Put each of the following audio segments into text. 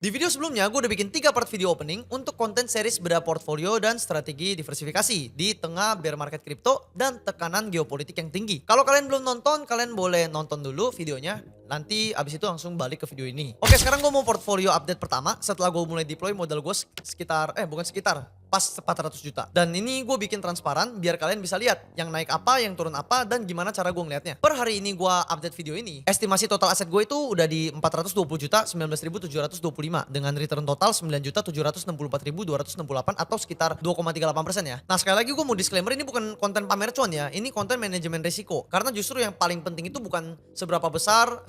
Di video sebelumnya, gue udah bikin 3 part video opening untuk konten series bedah portfolio dan strategi diversifikasi di tengah bear market kripto dan tekanan geopolitik yang tinggi. Kalau kalian belum nonton, kalian boleh nonton dulu videonya. Nanti abis itu langsung balik ke video ini. Oke, sekarang gue mau portfolio update pertama setelah gue mulai deploy modal gue pas 400 juta. Dan ini gue bikin transparan biar kalian bisa lihat yang naik apa, yang turun apa, dan gimana cara gue ngeliatnya. Per hari ini gue update video ini, estimasi total aset gue itu udah di 420 juta 19.725 dengan return total 9.764.268 atau sekitar 2,38% ya. Nah, sekali lagi gue mau disclaimer, ini bukan konten pamer cuan ya, ini konten manajemen risiko. Karena justru yang paling penting itu bukan seberapa besar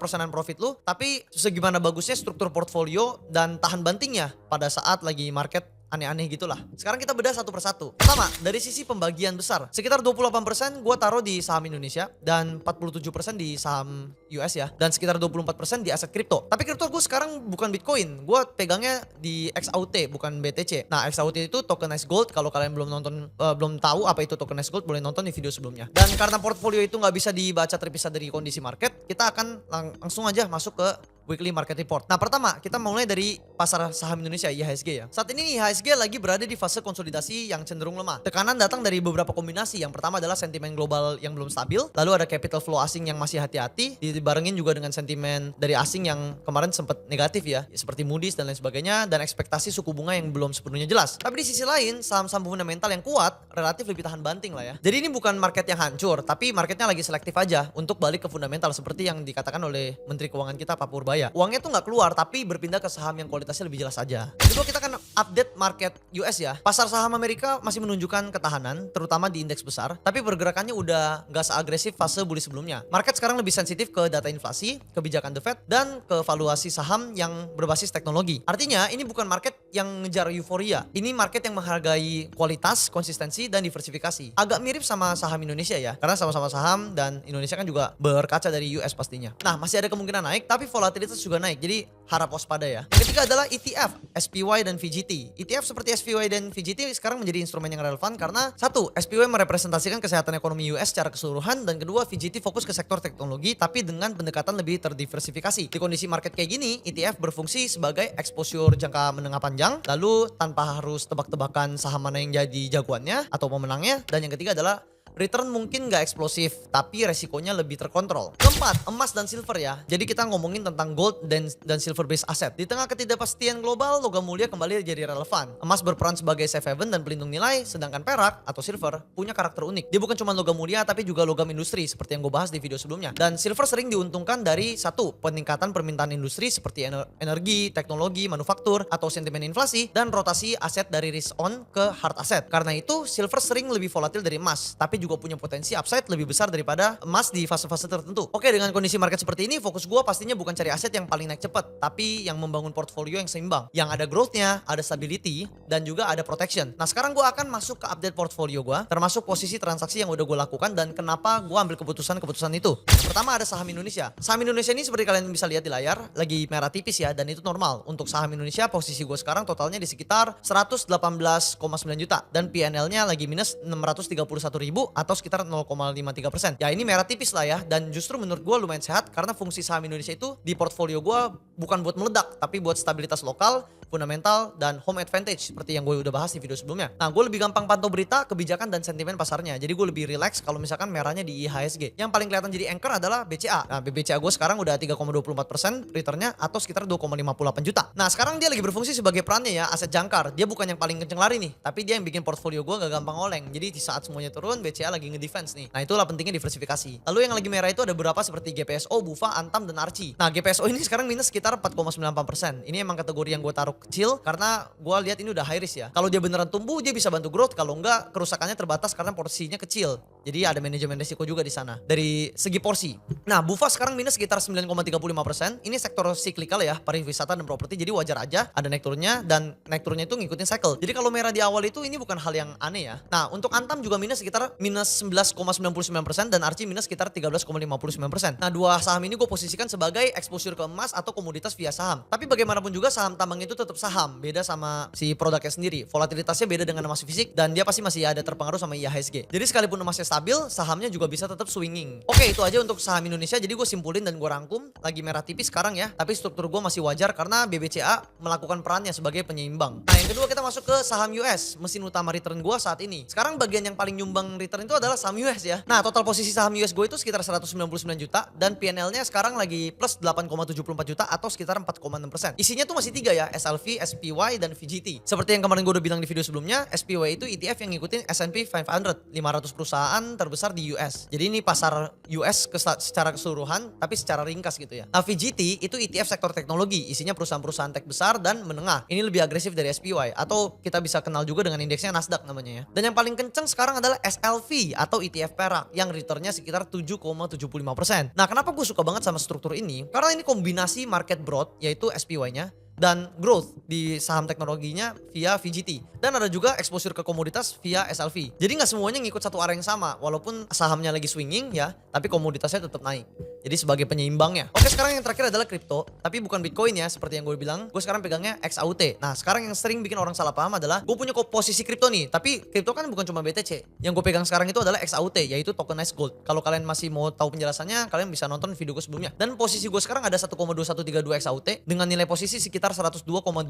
persenan profit lu, tapi segimana bagusnya struktur portfolio dan tahan bantingnya pada saat lagi market aneh-aneh gitulah. Sekarang kita bedah satu persatu. Pertama, dari sisi pembagian besar. Sekitar 28% gue taruh di saham Indonesia dan 47% di saham US ya. Dan sekitar 24% di aset kripto. Tapi kripto gue sekarang bukan Bitcoin. Gue pegangnya di XAUT bukan BTC. Nah, XAUT itu tokenized gold. Kalau kalian belum tahu apa itu tokenized gold, boleh nonton di video sebelumnya. Dan karena portfolio itu nggak bisa dibaca terpisah dari kondisi market, kita akan langsung aja masuk ke weekly market report. Nah, pertama kita mulai dari pasar saham Indonesia IHSG ya. Saat ini IHSG lagi berada di fase konsolidasi yang cenderung lemah. Tekanan datang dari beberapa kombinasi. Yang pertama adalah sentimen global yang belum stabil, lalu ada capital flow asing yang masih hati-hati, dibarengin juga dengan sentimen dari asing yang kemarin sempat negatif ya, seperti Moody's dan lain sebagainya, dan ekspektasi suku bunga yang belum sepenuhnya jelas. Tapi di sisi lain, saham-saham fundamental yang kuat relatif lebih tahan banting lah ya. Jadi ini bukan market yang hancur, tapi marketnya lagi selektif aja untuk balik ke fundamental seperti yang dikatakan oleh Menteri Keuangan kita Pak Purbaya. Uangnya tuh nggak keluar tapi berpindah ke saham yang kualitasnya lebih jelas aja. Kedua, kita akan update market US ya. Pasar saham Amerika masih menunjukkan ketahanan terutama di indeks besar, tapi pergerakannya udah nggak seagresif fase bullish sebelumnya. Market sekarang lebih sensitif ke data inflasi, kebijakan The Fed, dan ke valuasi saham yang berbasis teknologi. Artinya ini bukan market yang ngejar euforia. Ini market yang menghargai kualitas, konsistensi, dan diversifikasi. Agak mirip sama saham Indonesia ya, karena sama-sama saham dan Indonesia kan juga berkaca dari US pastinya. Nah, masih ada kemungkinan naik, tapi volatilitas juga naik, jadi harap waspada ya. Yang ketiga adalah ETF, SPY dan VGT. ETF seperti SPY dan VGT sekarang menjadi instrumen yang relevan karena satu, SPY merepresentasikan kesehatan ekonomi US secara keseluruhan, dan kedua, VGT fokus ke sektor teknologi tapi dengan pendekatan lebih terdiversifikasi. Di kondisi market kayak gini, ETF berfungsi sebagai exposure jangka menengah panjang, lalu tanpa harus tebak-tebakan saham mana yang jadi jagoannya atau pemenangnya. Dan yang ketiga adalah return mungkin nggak eksplosif, tapi resikonya lebih terkontrol. Keempat, emas dan silver ya. Jadi kita ngomongin tentang gold dan silver based asset. Di tengah ketidakpastian global, logam mulia kembali jadi relevan. Emas berperan sebagai safe haven dan pelindung nilai, sedangkan perak atau silver punya karakter unik. Dia bukan cuma logam mulia, tapi juga logam industri seperti yang gue bahas di video sebelumnya. Dan silver sering diuntungkan dari satu, peningkatan permintaan industri seperti energi, teknologi, manufaktur, atau sentimen inflasi, dan rotasi aset dari risk on ke hard asset. Karena itu, silver sering lebih volatil dari emas, tapi juga punya potensi upside lebih besar daripada emas di fase-fase tertentu. Oke, dengan kondisi market seperti ini, fokus gue pastinya bukan cari aset yang paling naik cepat, tapi yang membangun portfolio yang seimbang, yang ada growth-nya, ada stability, dan juga ada protection. Nah, sekarang gue akan masuk ke update portfolio gue, termasuk posisi transaksi yang udah gue lakukan dan kenapa gue ambil keputusan itu. Yang pertama ada saham Indonesia. Saham Indonesia ini seperti kalian bisa lihat di layar, lagi merah tipis ya, dan itu normal. Untuk saham Indonesia, posisi gue sekarang totalnya di sekitar 118,9 juta, dan PNL-nya lagi minus 631.000 atau sekitar 0,53%. Ya, ini merah tipis lah ya, dan justru menurut gue lumayan sehat karena fungsi saham Indonesia itu di portfolio gue bukan buat meledak, tapi buat stabilitas lokal, fundamental, dan home advantage seperti yang gue udah bahas di video sebelumnya. Nah, gue lebih gampang pantau berita, kebijakan, dan sentimen pasarnya. Jadi gue lebih relax kalau misalkan merahnya di IHSG. Yang paling kelihatan jadi anchor adalah BCA. Nah, BCA gue sekarang udah 3,24% returnnya atau sekitar 2,58 juta. Nah, sekarang dia lagi berfungsi sebagai perannya ya, aset jangkar. Dia bukan yang paling kenceng lari nih, tapi dia yang bikin portfolio gue gak gampang oleng. Jadi di saat semuanya turun, BCA lagi nge-defense nih. Nah, itulah pentingnya diversifikasi. Lalu yang lagi merah itu ada beberapa seperti GPSO, Bufa, Antam, dan Archie. Nah, GPSO ini sekarang minus sekitar 4,98%. Ini emang kategori yang gue taruh kecil karena gue lihat ini udah high risk ya. Kalau dia beneran tumbuh, dia bisa bantu growth. Kalau enggak, kerusakannya terbatas karena porsinya kecil. Jadi ada manajemen risiko juga di sana dari segi porsi. Nah, Bufa sekarang minus sekitar 9,35%. Ini sektor cyclical ya, pariwisata dan properti. Jadi wajar aja ada naik turunnya, dan naik turunnya itu ngikutin cycle. Jadi kalau merah di awal itu ini bukan hal yang aneh ya. Nah, untuk Antam juga minus sekitar minus 11,99% dan Archie minus sekitar 13,59%. Nah, dua saham ini gue posisikan sebagai exposure ke emas atau komoditas via saham. Tapi bagaimanapun juga saham tambang itu tetap tetap saham, beda sama si produknya sendiri. Volatilitasnya beda dengan emas fisik dan dia pasti masih ada terpengaruh sama IHSG. Jadi sekalipun emasnya stabil, sahamnya juga bisa tetap swinging. Oke, itu aja untuk saham Indonesia. Jadi gue simpulin dan gue rangkum, lagi merah tipis sekarang ya, tapi struktur gue masih wajar karena BBCA melakukan perannya sebagai penyeimbang. Nah, yang kedua kita masuk ke saham US, mesin utama return gue saat ini. Sekarang bagian yang paling nyumbang return itu adalah saham US ya. Nah, total posisi saham US gue itu sekitar 199 juta dan PNL-nya sekarang lagi plus 8,74 juta atau sekitar 4,6%. Isinya tuh masih 3 ya, SLV, SPY, dan VGT. Seperti yang kemarin gue udah bilang di video sebelumnya, SPY itu ETF yang ngikutin S&P 500, 500 perusahaan terbesar di US. Jadi ini pasar US secara keseluruhan, tapi secara ringkas gitu ya. Nah, VGT itu ETF sektor teknologi, isinya perusahaan-perusahaan tech besar dan menengah. Ini lebih agresif dari SPY, atau kita bisa kenal juga dengan indeksnya Nasdaq namanya ya. Dan yang paling kenceng sekarang adalah SLV atau ETF perak yang returnnya sekitar 7,75%. Nah, kenapa gue suka banget sama struktur ini? Karena ini kombinasi market broad, yaitu SPY-nya, dan growth di saham teknologinya via VGT. Dan ada juga exposure ke komoditas via SLV. Jadi nggak semuanya ngikut satu arah yang sama, walaupun sahamnya lagi swinging ya, tapi komoditasnya tetap naik. Jadi sebagai penyeimbangnya. Oke, sekarang yang terakhir adalah kripto, tapi bukan Bitcoin ya, seperti yang gue bilang. Gue sekarang pegangnya XAUT. Nah, sekarang yang sering bikin orang salah paham adalah gue punya posisi kripto nih, tapi kripto kan bukan cuma BTC. Yang gue pegang sekarang itu adalah XAUT, yaitu tokenized gold. Kalau kalian masih mau tahu penjelasannya, kalian bisa nonton video gue sebelumnya. Dan posisi gue sekarang ada 1,2132 XAUT dengan nilai posisi sekitar 102,2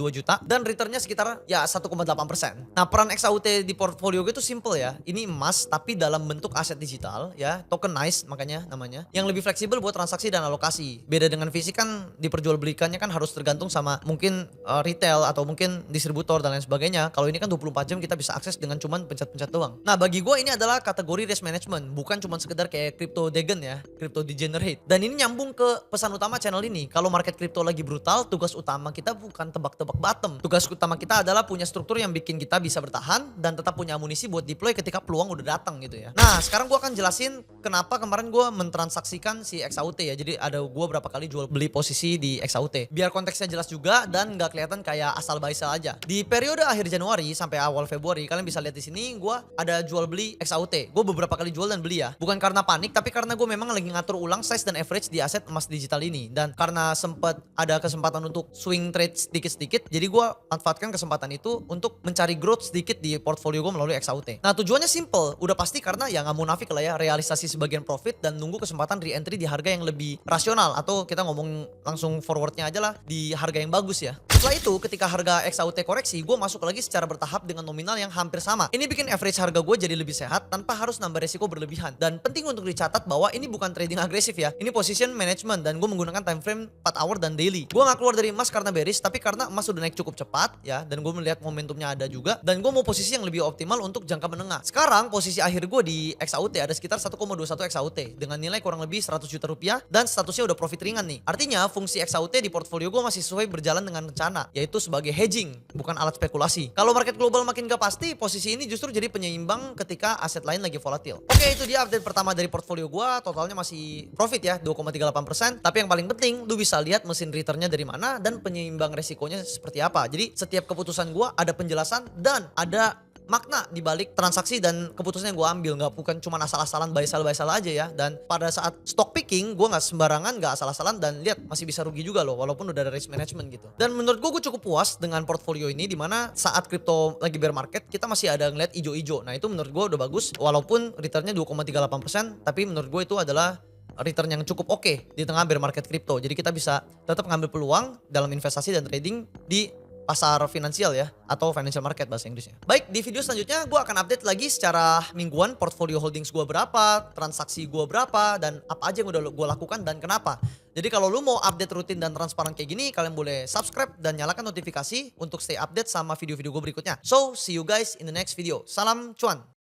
juta dan returnnya sekitar ya 1,8%. Nah, peran XAUT di portfolio gue itu simple ya. Ini emas tapi dalam bentuk aset digital ya, tokenized makanya namanya, yang lebih fleksibel buat transaksi dan alokasi. Beda dengan fisik kan diperjualbelikannya kan harus tergantung sama mungkin retail atau mungkin distributor dan lain sebagainya. Kalau ini kan 24 jam kita bisa akses dengan cuman pencet-pencet doang. Nah, bagi gue ini adalah kategori risk management, bukan cuman sekedar kayak crypto degen ya, crypto degenerate. Dan ini nyambung ke pesan utama channel ini. Kalau market crypto lagi brutal, tugas utama kita bukan tebak-tebak bottom. Tugas utama kita adalah punya struktur yang bikin kita bisa bertahan dan tetap punya amunisi buat deploy ketika peluang udah datang gitu ya. Nah, sekarang gue akan jelasin kenapa kemarin gue mentransaksikan si XAUT ya. Jadi ada gue berapa kali jual beli posisi di XAUT. Biar konteksnya jelas juga dan nggak kelihatan kayak asal buy sell aja. Di periode akhir Januari sampai awal Februari, kalian bisa lihat di sini gue ada jual beli XAUT. Gue beberapa kali jual dan beli ya. Bukan karena panik, tapi karena gue memang lagi ngatur ulang size dan average di aset emas digital ini. Dan karena sempat ada kesempatan untuk swing trade sedikit-sedikit, jadi gue manfaatkan kesempatan itu untuk mencari growth sedikit di portfolio gue melalui XAUT. Nah, tujuannya simple, udah pasti karena ya nggak munafik lah ya, realisasi sebagian profit dan nunggu kesempatan re-entry di harga yang lebih rasional, atau kita ngomong langsung forwardnya aja lah di harga yang bagus ya. Setelah itu ketika harga XAUT koreksi, gue masuk lagi secara bertahap dengan nominal yang hampir sama. Ini bikin average harga gue jadi lebih sehat tanpa harus nambah resiko berlebihan. Dan penting untuk dicatat bahwa ini bukan trading agresif ya, ini position management dan gue menggunakan time frame 4 hour dan daily. Gue gak keluar dari emas karena bearish, tapi karena emas sudah naik cukup cepat ya, dan gue melihat momentumnya ada juga, dan gue mau posisi yang lebih optimal untuk jangka menengah. Sekarang posisi akhir gue di XAUT ada sekitar 1,21 XAUT dengan nilai kurang lebih 100 juta rupiah dan statusnya udah profit ringan nih. Artinya fungsi XAUT di portfolio gue masih sesuai berjalan dengan rencana, yaitu sebagai hedging, bukan alat spekulasi. Kalau market global makin gak pasti, posisi ini justru jadi penyeimbang ketika aset lain lagi volatil. Oke, itu dia update pertama dari portfolio gue. Totalnya masih profit ya, 2,38%. Tapi yang paling penting, lu bisa lihat mesin returnnya dari mana dan penyeimbang resikonya seperti apa. Jadi setiap keputusan gue ada penjelasan dan ada makna di balik transaksi dan keputusan yang gue ambil. Nggak bukan cuma asal-asalan buy sell aja ya. Dan pada saat stock picking, gue nggak sembarangan, nggak asal-asalan, dan lihat masih bisa rugi juga loh, walaupun udah ada risk management gitu. Dan menurut gue cukup puas dengan portfolio ini, dimana saat kripto lagi bear market kita masih ada ngeliat ijo-ijo. Nah, itu menurut gue udah bagus, walaupun returnnya 2,38%, tapi menurut gue itu adalah return yang cukup oke di tengah bear market kripto. Jadi kita bisa tetap ngambil peluang dalam investasi dan trading di pasar finansial ya, atau financial market bahasa Inggrisnya. Baik, di video selanjutnya gue akan update lagi secara mingguan portfolio holdings gue berapa, transaksi gue berapa, dan apa aja yang udah gue lakukan dan kenapa. Jadi kalau lu mau update rutin dan transparan kayak gini, kalian boleh subscribe dan nyalakan notifikasi untuk stay update sama video-video gue berikutnya. So, see you guys in the next video. Salam cuan!